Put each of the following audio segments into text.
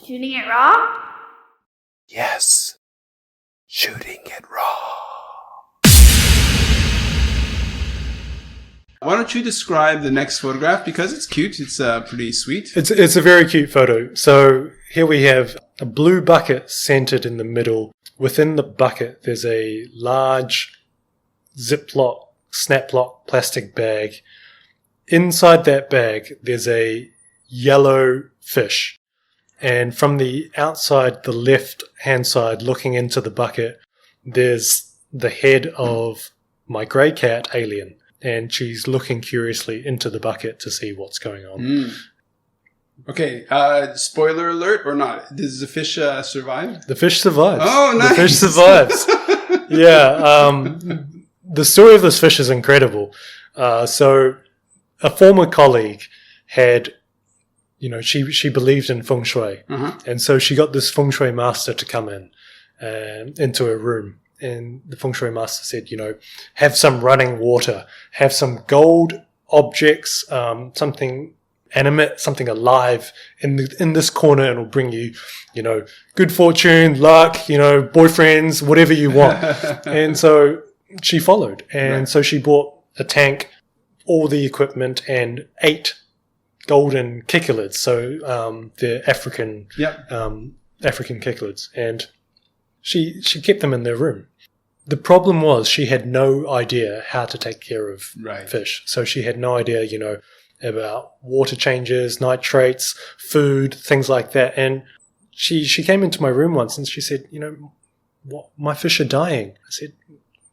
Shooting it raw? Yes. Shooting it raw. Why don't you describe the next photograph? Because it's cute. It's pretty sweet. It's a very cute photo. So here we have a blue bucket centered in the middle. Within the bucket, there's a large Ziploc, Snaploc plastic bag. Inside that bag, there's a yellow fish. And from the outside, the left-hand side, looking into the bucket, there's the head of my grey cat, Alien. And she's looking curiously into the bucket to see what's going on. Okay, spoiler alert or not? Does the fish survive? The fish survives. Oh, nice! The fish survives. Yeah. The story of this fish is incredible. So a former colleague had, she believed in feng shui. Uh-huh. And so she got this feng shui master to come in into her room. And the feng shui master said, have some running water, have some gold objects, something animate, something alive in this corner, and it'll bring you, good fortune, luck, boyfriends, whatever you want. And so she followed. And so she bought a tank, all the equipment, and 8 golden cichlids. So they're African cichlids. And she kept them in their room. The problem was she had no idea how to take care of fish. So she had no idea, about water changes, nitrates, food, things like that. And she came into my room once and she said, my fish are dying. I said,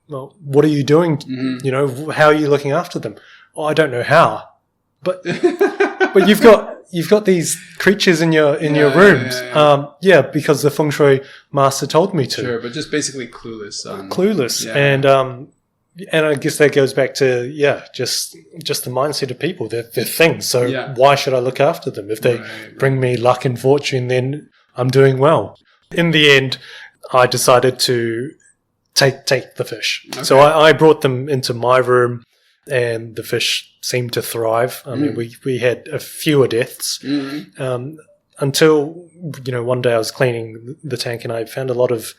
well, what are you doing? Mm-hmm. How are you looking after them? Oh, I don't know how. But but you've got these creatures in your rooms. Yeah. Because the feng shui master told me to. Sure, but just basically clueless. Clueless. Yeah. And I guess that goes back to, just the mindset of people. They're things. So why should I look after them? If they bring me luck and fortune, then I'm doing well. In the end, I decided to take the fish. Okay. So I brought them into my room, and the fish seemed to thrive. I mean, we had a fewer deaths until, one day I was cleaning the tank and I found a lot of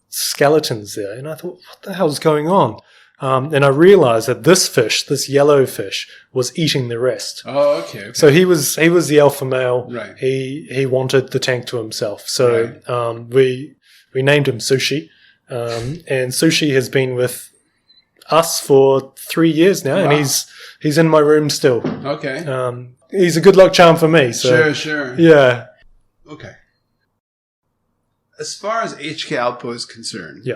skeletons there. And I thought, what the hell's going on? And I realized that this yellow fish, was eating the rest. Oh, okay. So he was the alpha male. Right. He wanted the tank to himself. So we named him Sushi. And Sushi has been with us for 3 years now, and he's in my room still. Okay. He's a good luck charm for me. So, Sure. Yeah. Okay. As far as HK-ALPO is concerned,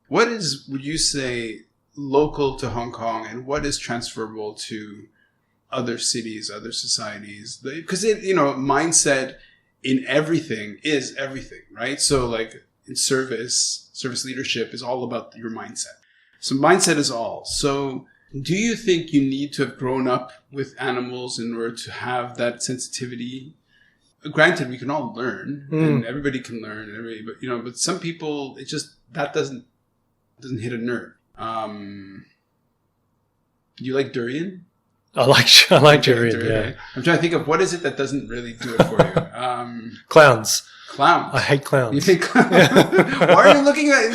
what would you say, local to Hong Kong, and what is transferable to other cities, other societies? Because mindset in everything is everything, right? So like in service leadership is all about your mindset. So mindset is all. So do you think you need to have grown up with animals in order to have that sensitivity? Granted, we can all learn, and everybody can learn, but some people, it just, that doesn't hit a nerve. Do you like durian? I like durian. Yeah. I'm trying to think of what is it that doesn't really do it for you. Clowns. I hate clowns. You think clowns? Why are you looking at?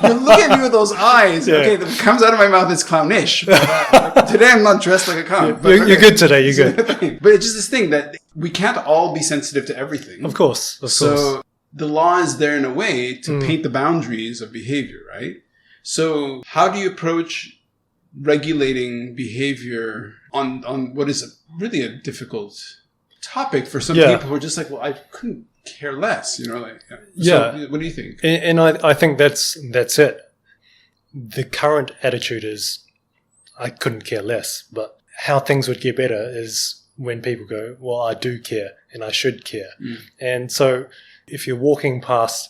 You look at me with those eyes. Yeah. Okay, that comes out of my mouth is clownish. But, today I'm not dressed like a clown. Yeah, you're good today. You're good. But it's just this thing that we can't all be sensitive to everything. Of course. So the law is there in a way to paint the boundaries of behavior, right? So how do you approach regulating behavior on what is really a difficult topic for some people who are just like, well, I couldn't care less, So what do you think? And I think that's it. The current attitude is, I couldn't care less, but how things would get better is when people go, well, I do care and I should care. And so if you're walking past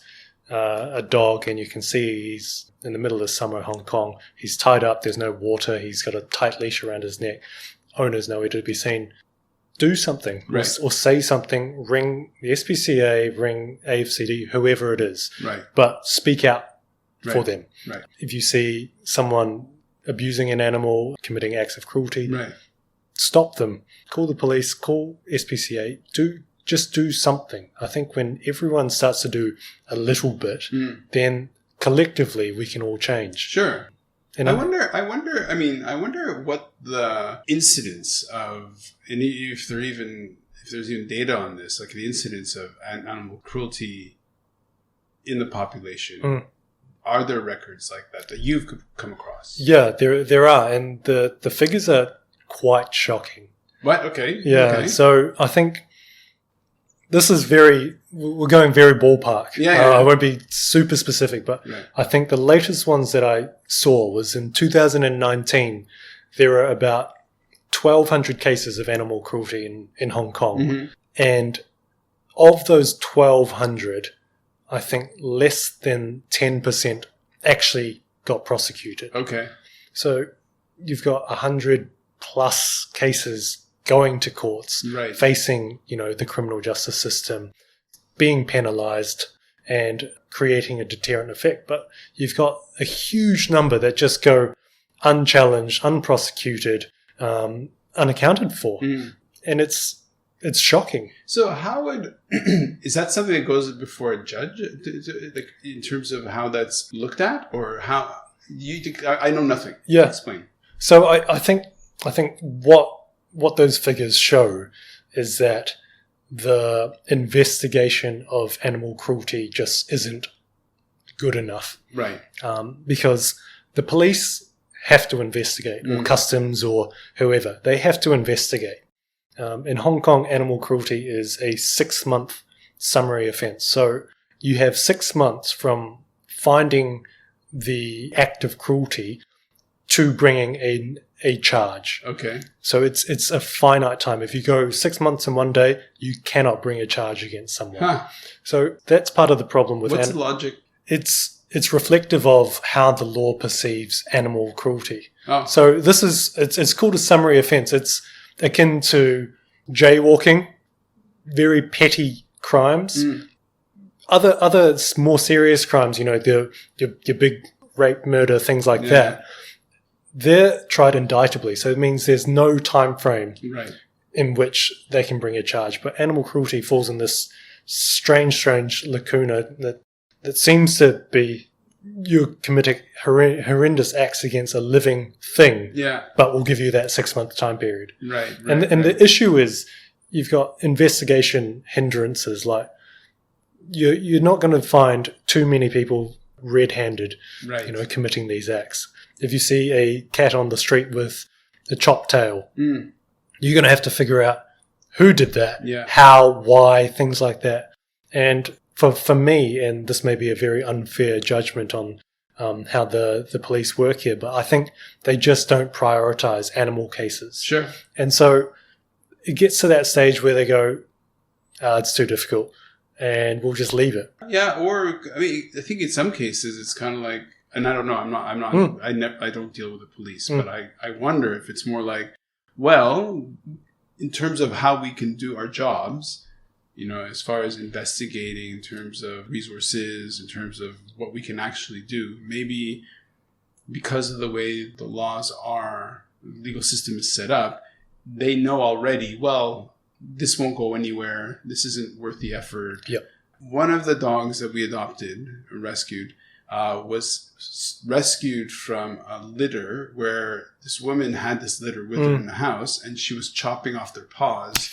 a dog and you can see he's in the middle of summer Hong Kong, he's tied up, there's no water, he's got a tight leash around his neck, owner's nowhere to be seen, do something or say something, ring the SPCA, ring AFCD, whoever it is, but speak out for them. If you see someone abusing an animal, committing acts of cruelty, stop them, call the police, call SPCA, do just do something. I think when everyone starts to do a little bit, then collectively we can all change. Sure. And I wonder what the incidence of, and if there's even data on this, like the incidence of animal cruelty in the population. Are there records like that you've come across? Yeah, there are, and the figures are quite shocking. What? Okay. Yeah. Okay. So I think this is we're going very ballpark. Yeah. I won't be super specific, but right. I think the latest ones that I saw was in 2019. There are about 1,200 cases of animal cruelty in Hong Kong. And of those 1,200, I think less than 10% actually got prosecuted. Okay. So you've got 100 plus cases going to courts, right. facing, the criminal justice system, being penalized and creating a deterrent effect. But you've got a huge number that just go unchallenged, unprosecuted, unaccounted for. And it's shocking. So how would, is that something that goes before a judge like, in terms of how that's looked at, or how I know nothing. Yeah. Explain. So I think what those figures show is that the investigation of animal cruelty just isn't good enough. Right. Because the police have to investigate, or customs or whoever. They have to investigate. In Hong Kong, animal cruelty is a 6-month summary offence. So you have 6 months from finding the act of cruelty to bringing a charge. Okay. So it's a finite time. If you go 6 months and 1 day, you cannot bring a charge against someone. Huh. So that's part of the problem with what's the logic? It's reflective of how the law perceives animal cruelty. Oh. So this is it's called a summary offence. It's akin to jaywalking, very petty crimes. Other more serious crimes, your big rape, murder, things like that. They're tried indictably, so it means there's no time frame in which they can bring a charge. But animal cruelty falls in this strange lacuna that seems to be you're committing horrendous acts against a living thing, but we'll give you that 6-month time period. Right. And the issue is you've got investigation hindrances, like you're not going to find too many people red-handed, committing these acts. If you see a cat on the street with a chopped tail, you're going to have to figure out who did that, how, why, things like that. And for me, and this may be a very unfair judgment on how the police work here, but I think they just don't prioritize animal cases. Sure. And so it gets to that stage where they go, it's too difficult, and we'll just leave it. Yeah, or I think in some cases it's kind of like, and I don't know, I don't deal with the police, but I wonder if it's more like, well, in terms of how we can do our jobs, as far as investigating, in terms of resources, in terms of what we can actually do, maybe because of the way the laws are, the legal system is set up, they know already, well, this won't go anywhere. This isn't worth the effort. Yep. One of the dogs that we adopted or rescued was rescued from a litter where this woman had this litter with her in the house, and she was chopping off their paws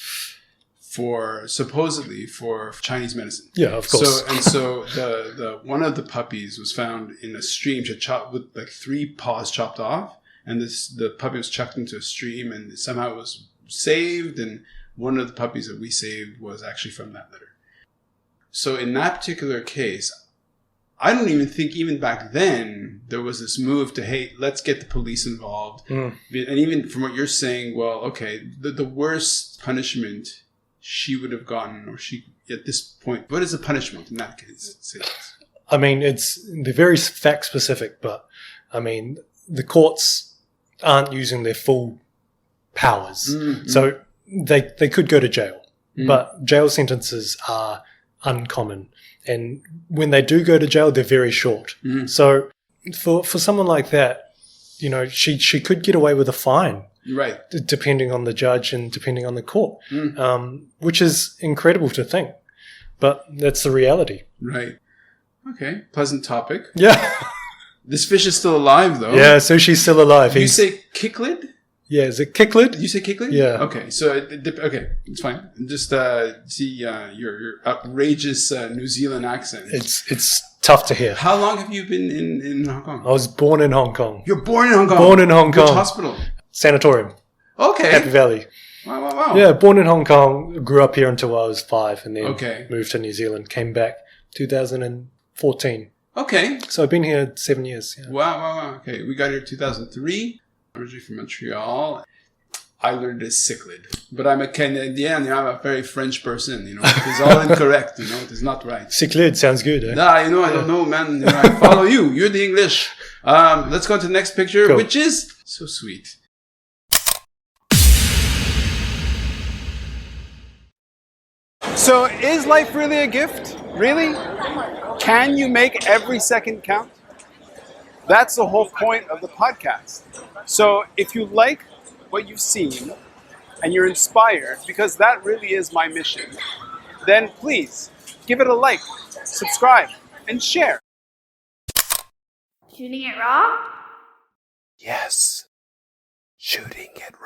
supposedly for Chinese medicine. Yeah, of course. So the one of the puppies was found in a stream. She chopped with like 3 paws chopped off, and the puppy was chucked into a stream, and somehow it was saved. And one of the puppies that we saved was actually from that litter. So in that particular case, I don't even think even back then there was this move to, hey, let's get the police involved. And even from what you're saying, well, okay, the worst punishment she would have gotten, or she at this point, what is the punishment in that case? I mean, they're very fact specific, but I mean, the courts aren't using their full powers. So they could go to jail, but jail sentences are uncommon. And when they do go to jail, they're very short. So for someone like that, she could get away with a fine. Right. depending on the judge and depending on the court, which is incredible to think. But that's the reality. Right. Okay. Pleasant topic. Yeah. This fish is still alive, though. Yeah, so she's still alive. You say kicklid? Yeah, is it kicklid? You say kicklid? Yeah. Okay, so okay, it's fine. Just see your outrageous New Zealand accent. It's tough to hear. How long have you been in Hong Kong? I was born in Hong Kong. You're born in Hong Kong? Born in Hong Kong. Which hospital? Sanatorium. Okay. Happy Valley. Wow. Yeah, born in Hong Kong, grew up here until I was 5, and then moved to New Zealand, came back 2014. Okay. So I've been here 7 years. Yeah. Wow. Okay, we got here 2003. Originally from Montreal. I learned as cichlid. But I'm a Canadian, I'm a very French person, It is all incorrect, It is not right. Cichlid sounds good, eh? Nah, I don't know, man. I follow you. You're the English. Let's go to the next picture, which is so sweet. So is life really a gift? Really? Can you make every second count? That's the whole point of the podcast. So if you like what you've seen and you're inspired, because that really is my mission, then please give it a like, subscribe, and share. Shooting it raw? Yes. Shooting it raw.